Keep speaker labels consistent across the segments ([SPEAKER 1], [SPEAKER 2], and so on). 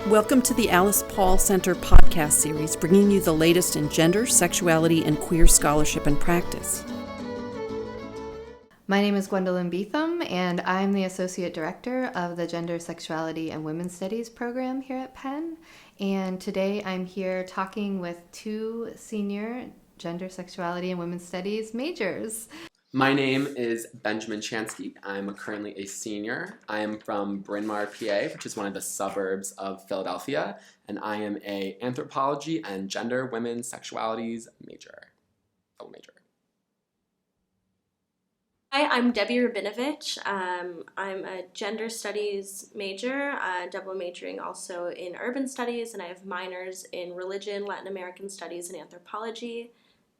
[SPEAKER 1] Welcome to the Alice Paul Center podcast series, bringing you the latest in gender, sexuality, and queer scholarship and practice.
[SPEAKER 2] My name is Gwendolyn Beetham, and I'm the Associate Director of the Gender, Sexuality, and Women's Studies program here at Penn. And today I'm here talking with two senior Gender, Sexuality, and Women's Studies majors.
[SPEAKER 3] My name is Benjamin Chansky. I'm currently a senior. I am from Bryn Mawr, PA, which is one of the suburbs of Philadelphia, and I am a anthropology and gender, women's, sexualities double major.
[SPEAKER 4] Hi, I'm Debbie Rabinovich. I'm a gender studies major, double majoring also in urban studies, and I have minors in religion, Latin American studies, and anthropology.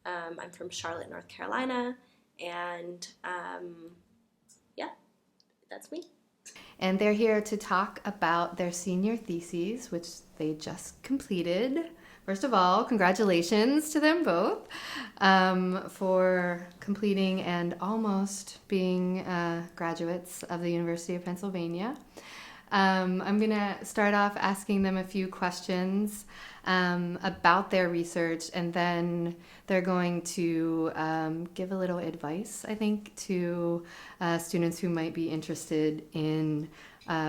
[SPEAKER 4] I'm from Charlotte, North Carolina. And that's me.
[SPEAKER 2] And they're here to talk about their senior theses, which they just completed. First of all, congratulations to them both for completing and almost being graduates of the University of Pennsylvania. I'm going to start off asking them a few questions about their research, and then they're going to give a little advice, I think, to students who might be interested in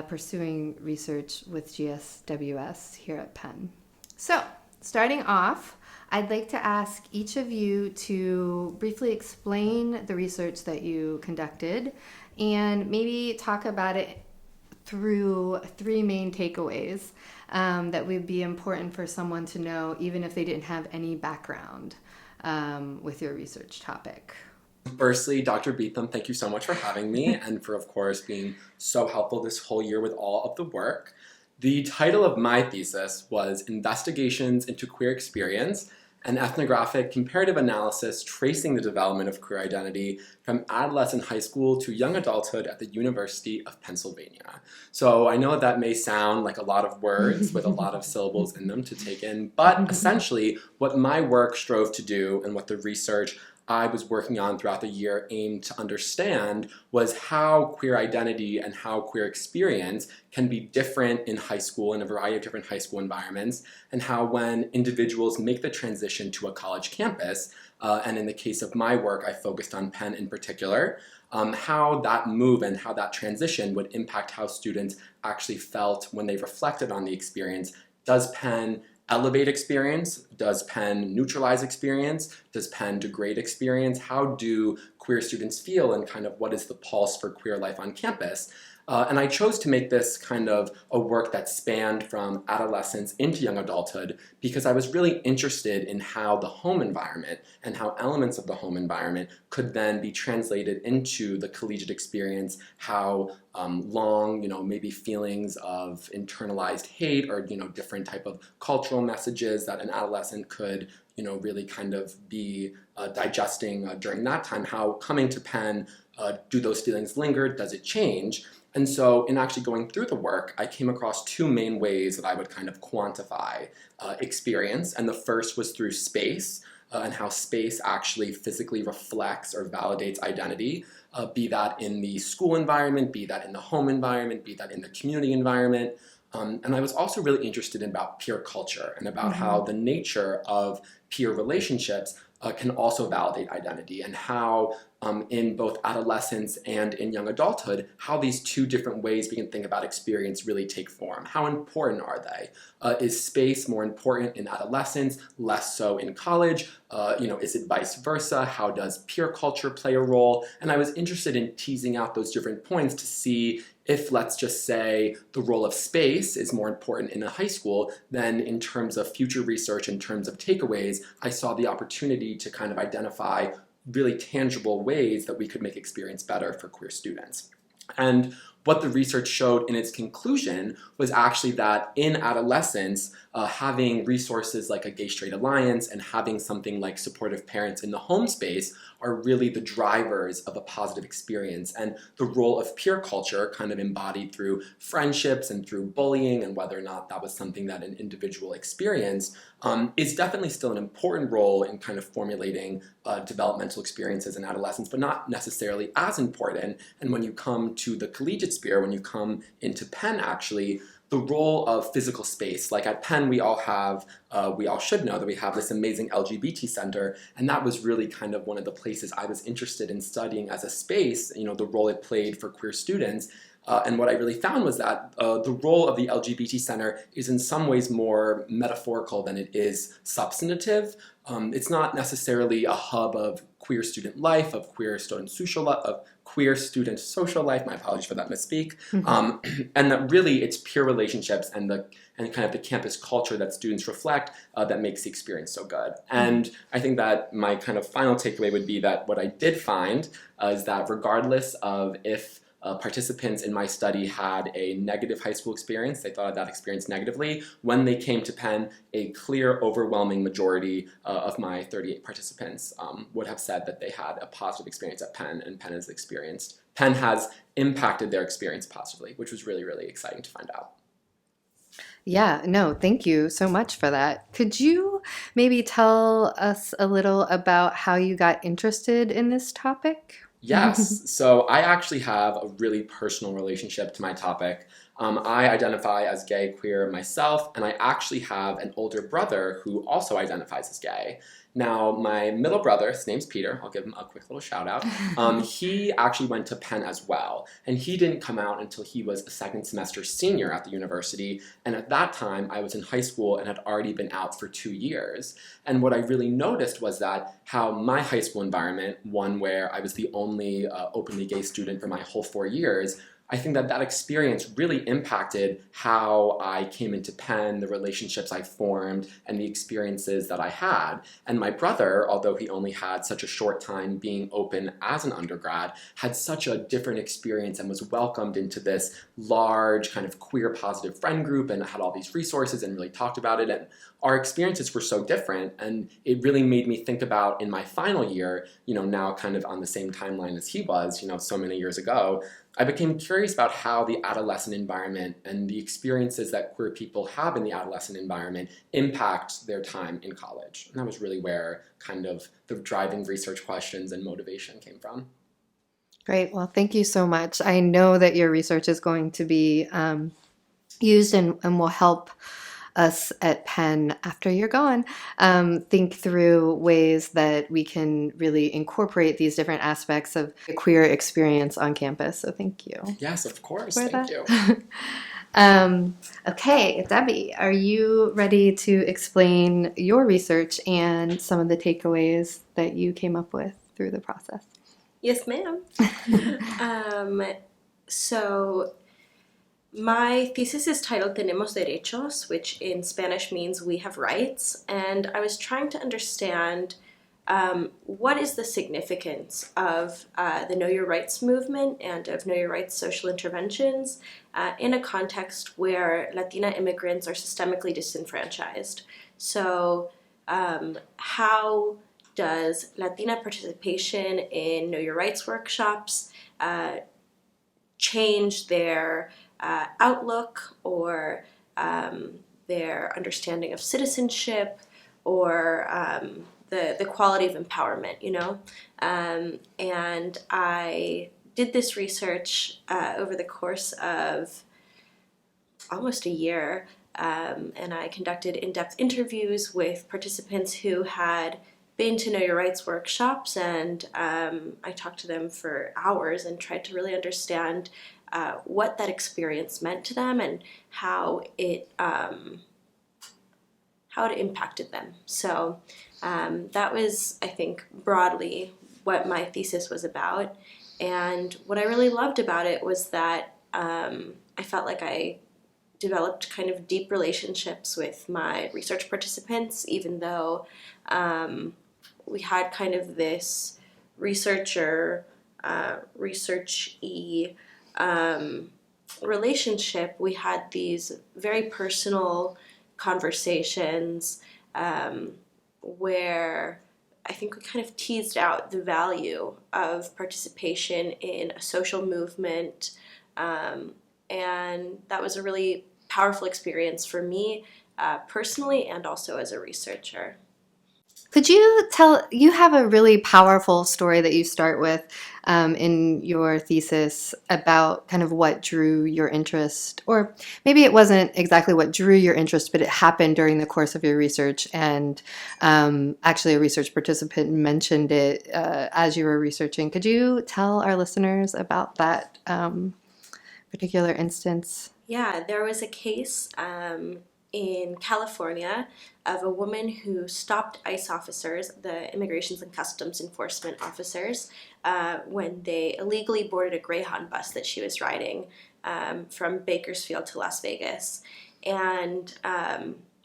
[SPEAKER 2] pursuing research with GSWS here at Penn. So, starting off, I'd like to ask each of you to briefly explain the research that you conducted and maybe talk about it through three main takeaways that would be important for someone to know, even if they didn't have any background with your research topic.
[SPEAKER 3] Firstly, Dr. Beetham, thank you so much for having me and for, of course, being so helpful this whole year with all of the work. The title of my thesis was Investigations into Queer Experience, an ethnographic comparative analysis tracing the development of queer identity from adolescent high school to young adulthood at the University of Pennsylvania. So I know that may sound like a lot of words with a lot of syllables in them to take in, but essentially what my work strove to do and what the research I was working on throughout the year aimed to understand was how queer identity and how queer experience can be different in high school, in a variety of different high school environments, and how when individuals make the transition to a college campus, and in the case of my work, I focused on Penn in particular, how that move and how that transition would impact how students actually felt when they reflected on the experience. Does Penn elevate experience? Does Penn neutralize experience? Does Penn degrade experience? How do queer students feel, and kind of what is the pulse for queer life on campus? And I chose to make this kind of a work that spanned from adolescence into young adulthood because I was really interested in how the home environment and how elements of the home environment could then be translated into the collegiate experience, how long, maybe feelings of internalized hate or, different type of cultural messages that an adolescent could really kind of be digesting during that time, how coming to Penn, do those feelings linger? Does it change? And so in actually going through the work, I came across two main ways that I would kind of quantify experience. And the first was through space and how space actually physically reflects or validates identity, be that in the school environment, be that in the home environment, be that in the community environment. And I was also really interested in about peer culture and about how the nature of peer relationships can also validate identity, and how in both adolescence and in young adulthood, how these two different ways we can think about experience really take form. How important are they? Is space more important in adolescence, less so in college? Is it vice versa? How does peer culture play a role? And I was interested in teasing out those different points to see if, let's just say, the role of space is more important in a high school, then in terms of future research, in terms of takeaways, I saw the opportunity to kind of identify really tangible ways that we could make experience better for queer students. And what the research showed in its conclusion was actually that in adolescence, having resources like a gay-straight alliance and having something like supportive parents in the home space are really the drivers of a positive experience. And the role of peer culture, kind of embodied through friendships and through bullying, and whether or not that was something that an individual experienced, is definitely still an important role in kind of formulating developmental experiences in adolescence, but not necessarily as important. And when you come to the collegiate sphere, when you come into Penn, actually, the role of physical space. Like at Penn, we all should know that we have this amazing LGBT center, and that was really kind of one of the places I was interested in studying as a space, the role it played for queer students. And what I really found was that the role of the LGBT Center is in some ways more metaphorical than it is substantive. It's not necessarily a hub of queer student life, of queer student social life. My apologies for that misspeak. And that really it's pure relationships and kind of the campus culture that students reflect that makes the experience so good. And I think that my kind of final takeaway would be that what I did find is that regardless of if participants in my study had a negative high school experience, they thought of that experience negatively. When they came to Penn, a clear, overwhelming majority of my 38 participants would have said that they had a positive experience at Penn, and Penn has impacted their experience positively, which was really, really exciting to find out.
[SPEAKER 2] Yeah, no, thank you so much for that. Could you maybe tell us a little about how you got interested in this topic?
[SPEAKER 3] Yes. So I actually have a really personal relationship to my topic. I identify as gay queer myself, and I actually have an older brother who also identifies as gay. Now, my middle brother, his name's Peter, I'll give him a quick little shout out. He actually went to Penn as well, and he didn't come out until he was a second semester senior at the university, and at that time I was in high school and had already been out for 2 years. And what I really noticed was that how my high school environment, one where I was the only openly gay student for my whole 4 years, I think that experience really impacted how I came into Penn, the relationships I formed, and the experiences that I had. And my brother, although he only had such a short time being open as an undergrad, had such a different experience and was welcomed into this large kind of queer positive friend group and had all these resources and really talked about it. And our experiences were so different, and it really made me think about in my final year, now kind of on the same timeline as he was, so many years ago, I became curious about how the adolescent environment and the experiences that queer people have in the adolescent environment impact their time in college. And that was really where kind of the driving research questions and motivation came from.
[SPEAKER 2] Great. Well, thank you so much. I know that your research is going to be used and will help us at Penn after you're gone think through ways that we can really incorporate these different aspects of the queer experience on campus. So thank you.
[SPEAKER 3] Yes, of course.
[SPEAKER 2] For
[SPEAKER 3] Thank
[SPEAKER 2] that.
[SPEAKER 3] you.
[SPEAKER 2] Okay, Debbie, are you ready to explain your research and some of the takeaways that you came up with through the process?
[SPEAKER 4] Yes, ma'am. So my thesis is titled Tenemos Derechos, which in Spanish means we have rights, and I was trying to understand what is the significance of the Know Your Rights movement and of Know Your Rights social interventions in a context where Latina immigrants are systemically disenfranchised. So how does Latina participation in Know Your Rights workshops change their outlook or their understanding of citizenship or the quality of empowerment, and I did this research over the course of almost a year, and I conducted in-depth interviews with participants who had been to Know Your Rights workshops, and I talked to them for hours and tried to really understand what that experience meant to them and how it impacted them. So that was, I think, broadly what my thesis was about. And what I really loved about it was that I felt like I developed kind of deep relationships with my research participants, even though we had kind of this researchy relationship. We had these very personal conversations where I think we kind of teased out the value of participation in a social movement, and that was a really powerful experience for me personally and also as a researcher.
[SPEAKER 2] Could you tell, you have a really powerful story that you start with in your thesis about kind of what drew your interest, or maybe it wasn't exactly what drew your interest, but it happened during the course of your research. And actually, a research participant mentioned it as you were researching. Could you tell our listeners about that particular instance?
[SPEAKER 4] Yeah, there was a case in California of a woman who stopped ICE officers, the Immigrations and Customs Enforcement officers, when they illegally boarded a Greyhound bus that she was riding from Bakersfield to Las Vegas. And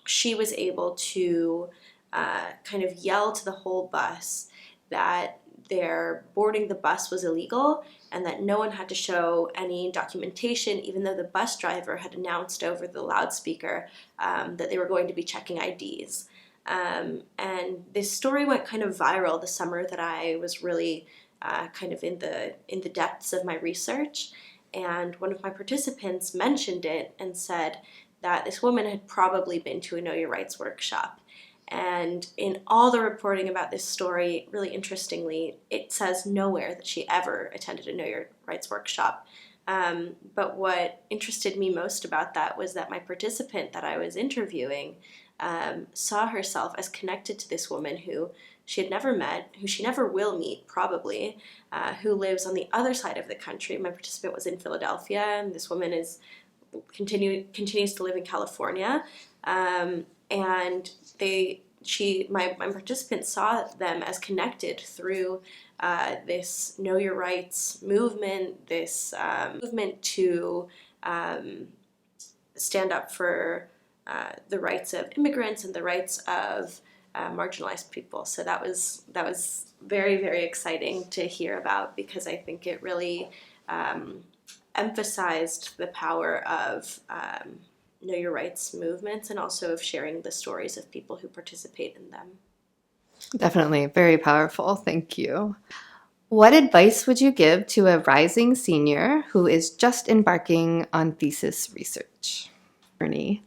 [SPEAKER 4] she was able to kind of yell to the whole bus that their boarding the bus was illegal and that no one had to show any documentation, even though the bus driver had announced over the loudspeaker that they were going to be checking IDs. And this story went kind of viral the summer that I was really kind of in the depths of my research. And one of my participants mentioned it and said that this woman had probably been to a Know Your Rights workshop. And in all the reporting about this story, really interestingly, it says nowhere that she ever attended a Know Your Rights workshop. But what interested me most about that was that my participant that I was interviewing saw herself as connected to this woman who she had never met, who she never will meet probably, who lives on the other side of the country. My participant was in Philadelphia, and this woman continues to live in California. And my participant saw them as connected through this Know Your Rights movement, this movement to stand up for the rights of immigrants and the rights of marginalized people. So that was very, very exciting to hear about, because I think it really emphasized the power of Know Your Rights movements and also of sharing the stories of people who participate in them.
[SPEAKER 2] Definitely very powerful. Thank you. What advice would you give to a rising senior who is just embarking on thesis research? Ernie.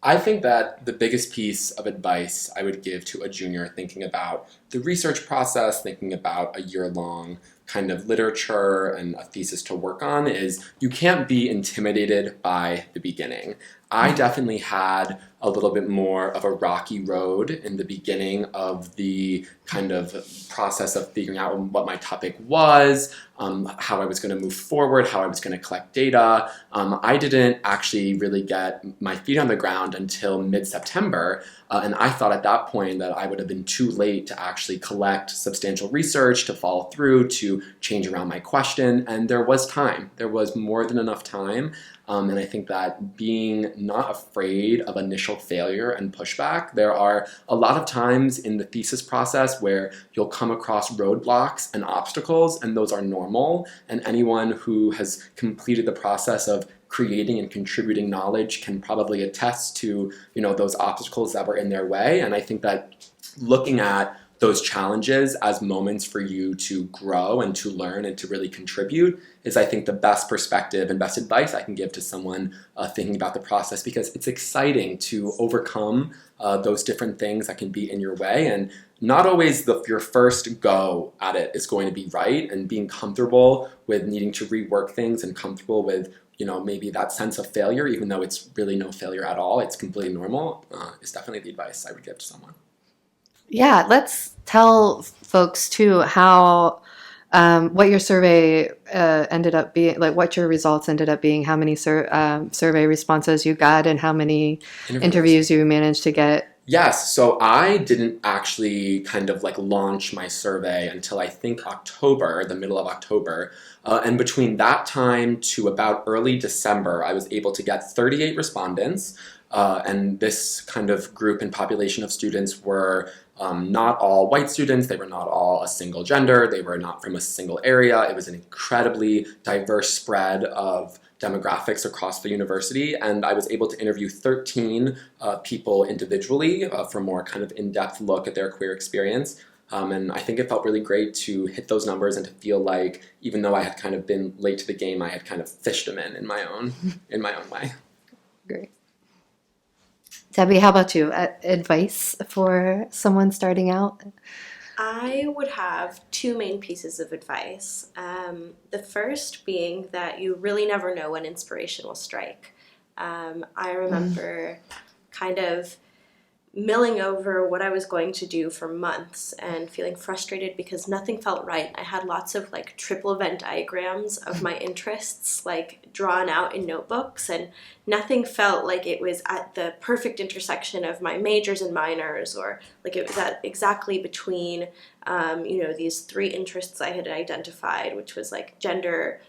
[SPEAKER 3] I think that the biggest piece of advice I would give to a junior thinking about the research process, thinking about a year-long kind of literature and a thesis to work on, is you can't be intimidated by the beginning. I definitely had a little bit more of a rocky road in the beginning of the kind of process of figuring out what my topic was, how I was going to move forward, how I was going to collect data. I didn't actually really get my feet on the ground until mid-September, and I thought at that point that I would have been too late to actually collect substantial research, to follow through, to change around my question, and there was time. There was more than enough time. And I think that being not afraid of initial failure and pushback, there are a lot of times in the thesis process where you'll come across roadblocks and obstacles, and those are normal. And anyone who has completed the process of creating and contributing knowledge can probably attest to, those obstacles that were in their way. And I think that looking at those challenges as moments for you to grow and to learn and to really contribute is, I think, the best perspective and best advice I can give to someone thinking about the process, because it's exciting to overcome those different things that can be in your way. And not always your first go at it is going to be right, and being comfortable with needing to rework things and comfortable with maybe that sense of failure, even though it's really no failure at all, it's completely normal, is definitely the advice I would give to someone.
[SPEAKER 2] Yeah, let's tell folks too how what your survey ended up being, like what your results ended up being, how many survey responses you got, and how many interviews you managed to get.
[SPEAKER 3] Yes, so I didn't actually kind of launch my survey until I think October, the middle of October. And between that time to about early December, I was able to get 38 respondents. And this kind of group and population of students were not all white students. They were not all a single gender. They were not from a single area. It was an incredibly diverse spread of demographics across the university, and I was able to interview 13 people individually for a more kind of in-depth look at their queer experience. And I think it felt really great to hit those numbers and to feel like, even though I had kind of been late to the game, I had kind of fished them in my own way.
[SPEAKER 2] Great. Debbie, how about you? Advice for someone starting out?
[SPEAKER 4] I would have two main pieces of advice. The first being that you really never know when inspiration will strike. I remember kind of milling over what I was going to do for months and feeling frustrated because nothing felt right. I had lots of like triple Venn diagrams of my interests like drawn out in notebooks, and nothing felt like it was at the perfect intersection of my majors and minors, or like it was at exactly between these three interests I had identified, which was like gender,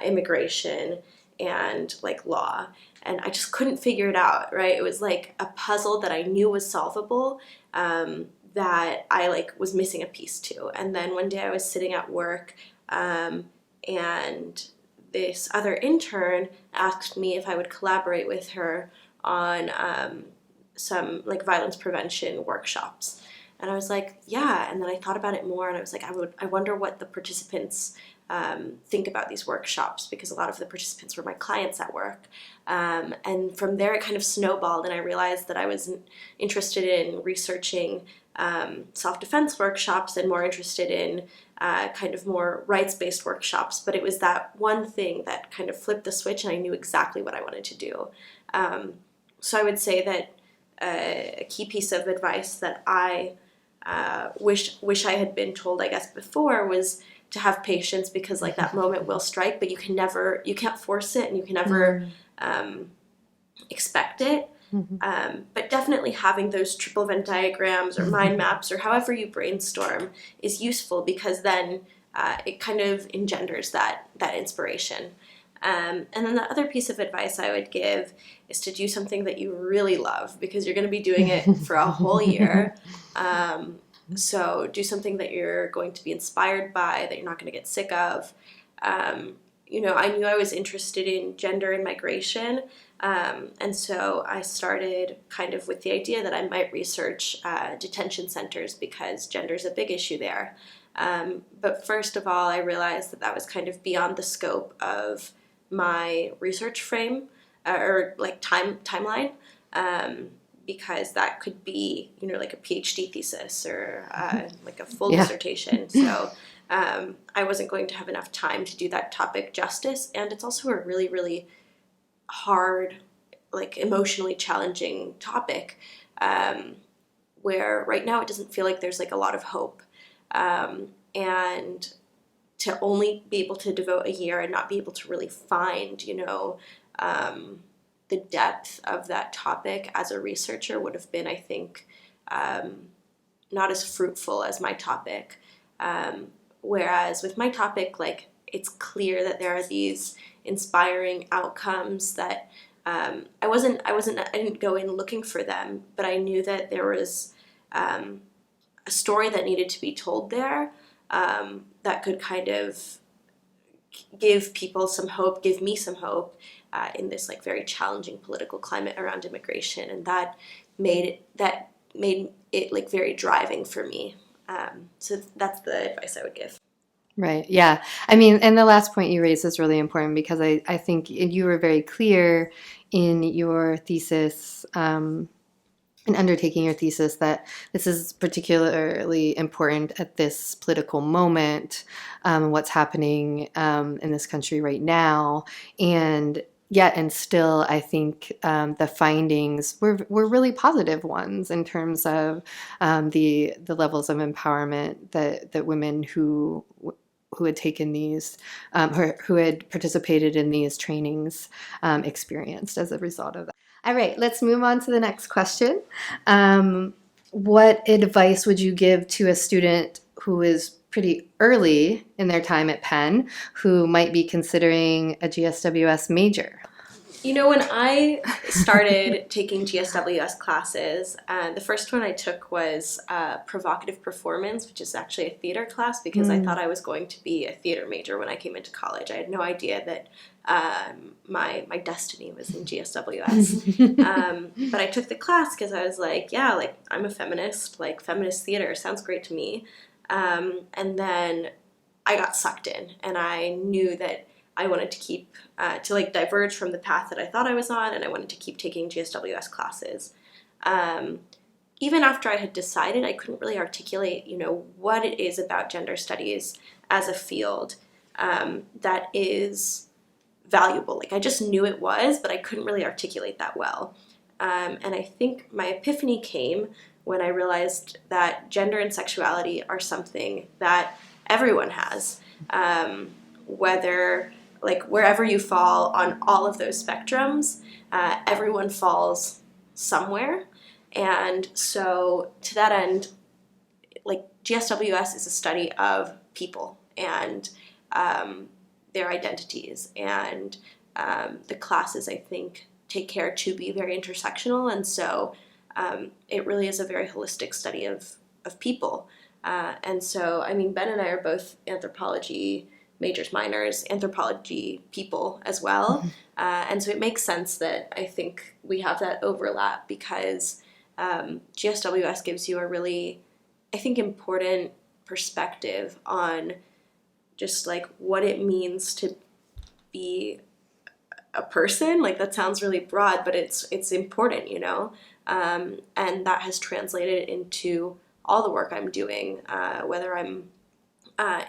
[SPEAKER 4] immigration, and like law. And I just couldn't figure it out, right? It was like a puzzle that I knew was solvable, that I like was missing a piece to. And then one day I was sitting at work, and this other intern asked me if I would collaborate with her on some like violence prevention workshops. And I was like, yeah. And then I thought about it more, and I was like, I wonder what the participants think about these workshops, because a lot of the participants were my clients at work. And from there, it kind of snowballed, and I realized that I was interested in researching self-defense workshops and more interested in kind of more rights-based workshops. But it was that one thing that kind of flipped the switch, and I knew exactly what I wanted to do. So I would say that a key piece of advice that I wish I had been told, I guess, before was to have patience, because like that moment will strike, but you can't force it, and you can never expect it. But definitely having those triple Venn diagrams or mind maps or however you brainstorm is useful, because then it kind of engenders that inspiration. And then the other piece of advice I would give is to do something that you really love, because you're going to be doing it for a whole year. So do something that you're going to be inspired by, that you're not going to get sick of. I knew I was interested in gender and migration, and so I started kind of with the idea that I might research detention centers, because gender is a big issue there. But first of all, I realized that was kind of beyond the scope of my research frame or like timeline. Because that could be, like a PhD thesis or like a full dissertation. So I wasn't going to have enough time to do that topic justice. And it's also a really, really hard, like emotionally challenging topic, where right now it doesn't feel like there's like a lot of hope. And to only be able to devote a year and not be able to really find, the depth of that topic as a researcher would have been, I think, not as fruitful as my topic. Whereas with my topic, like, it's clear that there are these inspiring outcomes that I didn't go in looking for them, but I knew that there was a story that needed to be told there, that could kind of give people some hope, give me some hope, in this like very challenging political climate around immigration, and that made it like very driving for me. So that's the advice I would give.
[SPEAKER 2] Right. Yeah. I mean, and the last point you raised is really important, because I think you were very clear in your thesis, in undertaking your thesis, that this is particularly important at this political moment, what's happening in this country right now. And yet and still, I think the findings were really positive ones in terms of the levels of empowerment that women who had taken these, who had participated in these trainings experienced as a result of that. All right, let's move on to the next question. What advice would you give to a student who is pretty early in their time at Penn, who might be considering a GSWS major?
[SPEAKER 4] When I started taking GSWS classes, the first one I took was Provocative Performance, which is actually a theater class, because I thought I was going to be a theater major when I came into college. I had no idea that my destiny was in GSWS. But I took the class because I was like, yeah, like, I'm a feminist, like, feminist theater sounds great to me. And then I got sucked in, and I knew that I wanted to keep, to like diverge from the path that I thought I was on, and I wanted to keep taking GSWS classes. Even after I had decided, I couldn't really articulate, what it is about gender studies as a field that is valuable. Like I just knew it was, but I couldn't really articulate that well. And I think my epiphany came when I realized that gender and sexuality are something that everyone has, whether like wherever you fall on all of those spectrums, everyone falls somewhere. And so to that end, like GSWS is a study of people and their identities, and the classes, I think, take care to be very intersectional, and so it really is a very holistic study of people. And so, I mean, Ben and I are both anthropology majors, minors, anthropology people as well, and so it makes sense that I think we have that overlap because GSWS gives you a really, I think, important perspective on just like what it means to be a person. Like that sounds really broad, but it's important, and that has translated into all the work I'm doing, whether I'm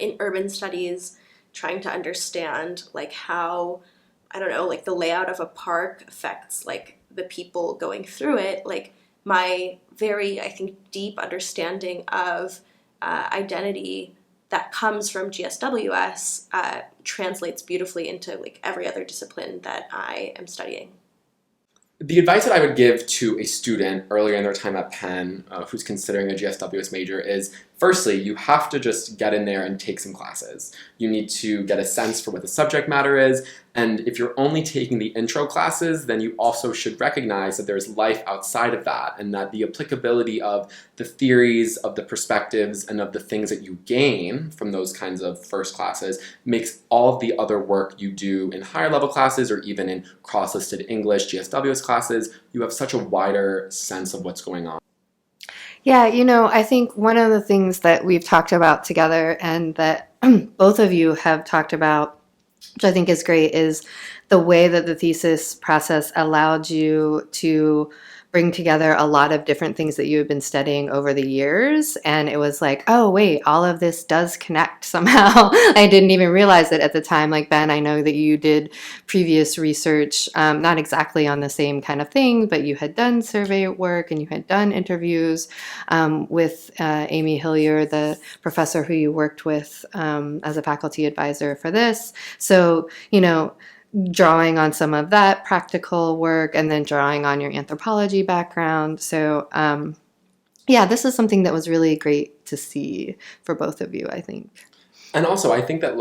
[SPEAKER 4] in urban studies, trying to understand like how, I don't know, like the layout of a park affects like the people going through it. Like my very, I think, deep understanding of identity that comes from GSWS translates beautifully into like every other discipline that I am studying.
[SPEAKER 3] The advice that I would give to a student earlier in their time at Penn who's considering a GSWS major is, firstly, you have to just get in there and take some classes. You need to get a sense for what the subject matter is, and if you're only taking the intro classes, then you also should recognize that there's life outside of that, and that the applicability of the theories, of the perspectives, and of the things that you gain from those kinds of first classes makes all of the other work you do in higher level classes or even in cross-listed English GSWS classes, you have such a wider sense of what's going on.
[SPEAKER 2] Yeah, I think one of the things that we've talked about together and that both of you have talked about, which I think is great, is the way that the thesis process allowed you to bring together a lot of different things that you have been studying over the years. And it was like, oh, wait, all of this does connect somehow. I didn't even realize it at the time. Like, Ben, I know that you did previous research, not exactly on the same kind of thing, but you had done survey work and you had done interviews with Amy Hillier, the professor who you worked with as a faculty advisor for this. So, drawing on some of that practical work and then drawing on your anthropology background. So, this is something that was really great to see for both of you, I think.
[SPEAKER 3] And also, I think that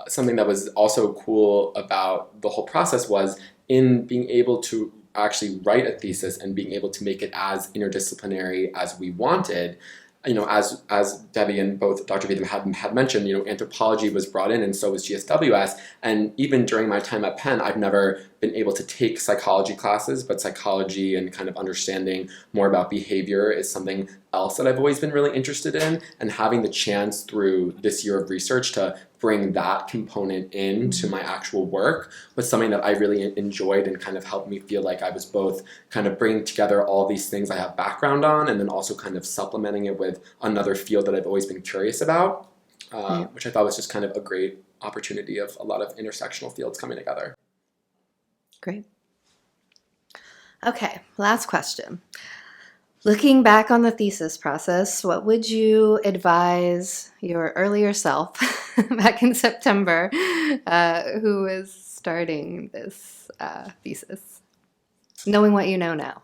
[SPEAKER 3] something that was also cool about the whole process was in being able to actually write a thesis and being able to make it as interdisciplinary as we wanted. As Debbie and both Dr. Beetham had mentioned, anthropology was brought in and so was GSWS. And even during my time at Penn, I've never been able to take psychology classes, but psychology and kind of understanding more about behavior is something else that I've always been really interested in. And having the chance through this year of research to bring that component into my actual work was something that I really enjoyed and kind of helped me feel like I was both kind of bringing together all these things I have background on and then also kind of supplementing it with another field that I've always been curious about, which I thought was just kind of a great opportunity of a lot of intersectional fields coming together.
[SPEAKER 2] Great. Okay, last question. Looking back on the thesis process, what would you advise your earlier self back in September who is starting this thesis, knowing what you know now?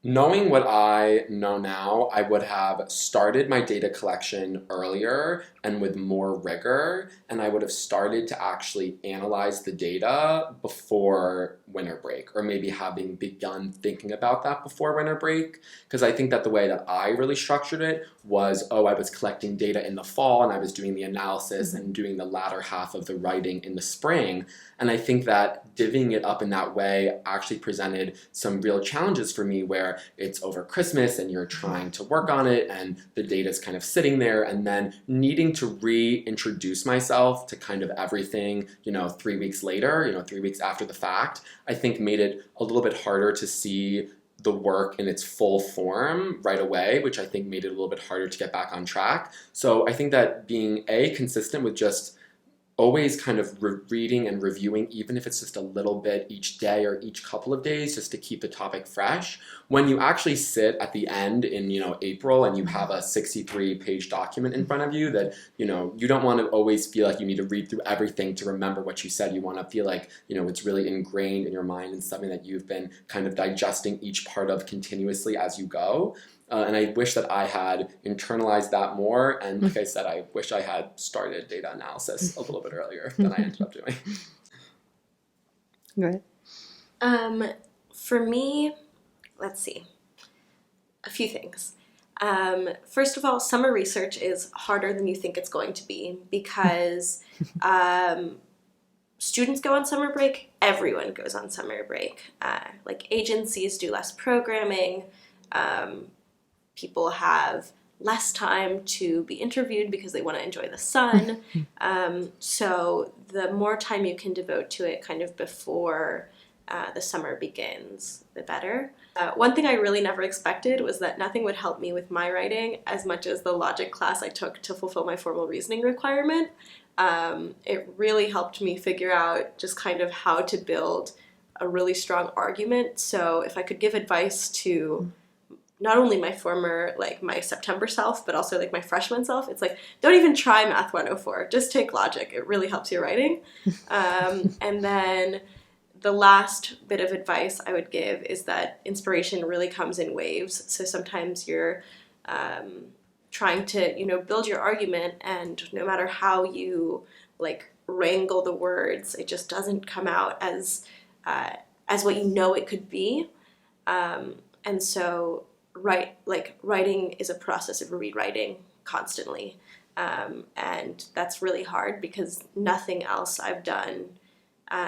[SPEAKER 3] Knowing what I know now, I would have started my data collection earlier and with more rigor, and I would have started to actually analyze the data before winter break, or maybe having begun thinking about that before winter break, because I think that the way that I really structured it was, I was collecting data in the fall and I was doing the analysis and doing the latter half of the writing in the spring, and I think that divvying it up in that way actually presented some real challenges for me where it's over Christmas and you're trying to work on it and the data's kind of sitting there, and then needing to reintroduce myself to kind of everything, 3 weeks later, 3 weeks after the fact, I think made it a little bit harder to see the work in its full form right away, which I think made it a little bit harder to get back on track. So I think that being consistent with just always kind of reading and reviewing, even if it's just a little bit each day or each couple of days, just to keep the topic fresh. When you actually sit at the end in, April and you have a 63-page document in front of you that, you don't want to always feel like you need to read through everything to remember what you said. You want to feel like, it's really ingrained in your mind and something that you've been kind of digesting each part of continuously as you go. And I wish that I had internalized that more. And like I said, I wish I had started data analysis a little bit earlier than I ended up doing.
[SPEAKER 2] Right.
[SPEAKER 4] For me, let's see, a few things. First of all, summer research is harder than you think it's going to be because students go on summer break. Everyone goes on summer break. Like agencies do less programming. People have less time to be interviewed because they want to enjoy the sun. So the more time you can devote to it kind of before the summer begins, the better. One thing I really never expected was that nothing would help me with my writing as much as the logic class I took to fulfill my formal reasoning requirement. It really helped me figure out just kind of how to build a really strong argument. So if I could give advice to not only my former, my September self, but also my freshman self, it's don't even try Math 104, just take logic. It really helps your writing. And then the last bit of advice I would give is that inspiration really comes in waves. So sometimes you're trying to, build your argument, and no matter how you wrangle the words, it just doesn't come out as what it could be. And so writing is a process of rewriting constantly. And that's really hard because nothing else I've done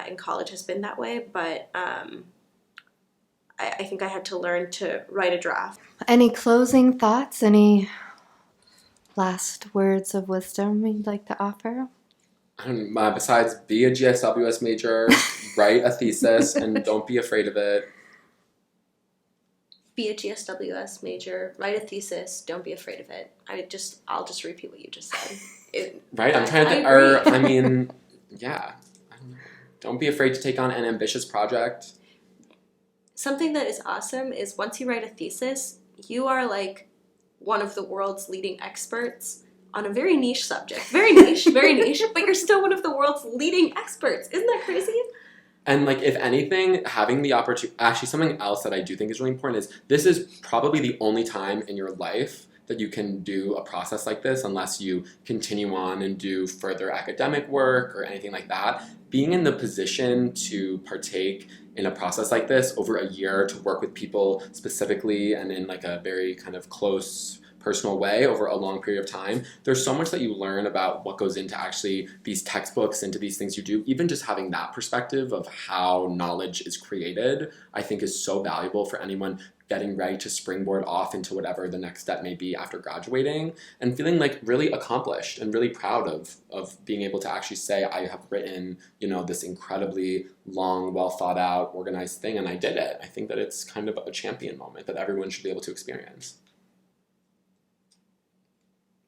[SPEAKER 4] in college has been that way. But I think I had to learn to write a draft.
[SPEAKER 2] Any closing thoughts? Any last words of wisdom you'd like to offer?
[SPEAKER 3] Besides, be a GSWS major, write a thesis, and don't be afraid of it.
[SPEAKER 4] Be a GSWS major, write a thesis, don't be afraid of it. I'll just repeat what you just said.
[SPEAKER 3] Right? I'm trying to yeah. I don't know. Don't be afraid to take on an ambitious project.
[SPEAKER 4] Something that is awesome is once you write a thesis, you are one of the world's leading experts on a very niche subject. Very niche, but you're still one of the world's leading experts. Isn't that crazy?
[SPEAKER 3] And if anything, having the opportunity, actually something else that I do think is really important is this is probably the only time in your life that you can do a process like this unless you continue on and do further academic work or anything like that. Being in the position to partake in a process like this over a year, to work with people specifically and in a very kind of close personal way over a long period of time, there's so much that you learn about what goes into actually these textbooks, into these things you do. Even just having that perspective of how knowledge is created, I think is so valuable for anyone getting ready to springboard off into whatever the next step may be after graduating, and feeling really accomplished and really proud of being able to actually say, I have written, this incredibly long, well thought out, organized thing, and I did it. I think that it's kind of a champion moment that everyone should be able to experience.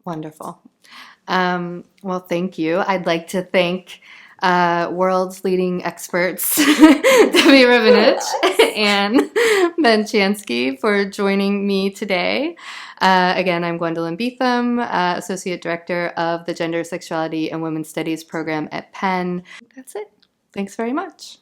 [SPEAKER 2] Wonderful. Well, thank you. I'd like to thank world's leading experts, Debbie Rabinich and Ben Chansky, for joining me today. Again, I'm Gwendolyn Beetham, Associate Director of the Gender, Sexuality, and Women's Studies program at Penn. That's it. Thanks very much.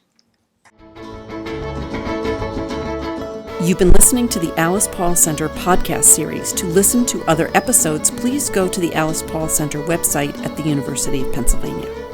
[SPEAKER 1] You've been listening to the Alice Paul Center podcast series. To listen to other episodes, please go to the Alice Paul Center website at the University of Pennsylvania.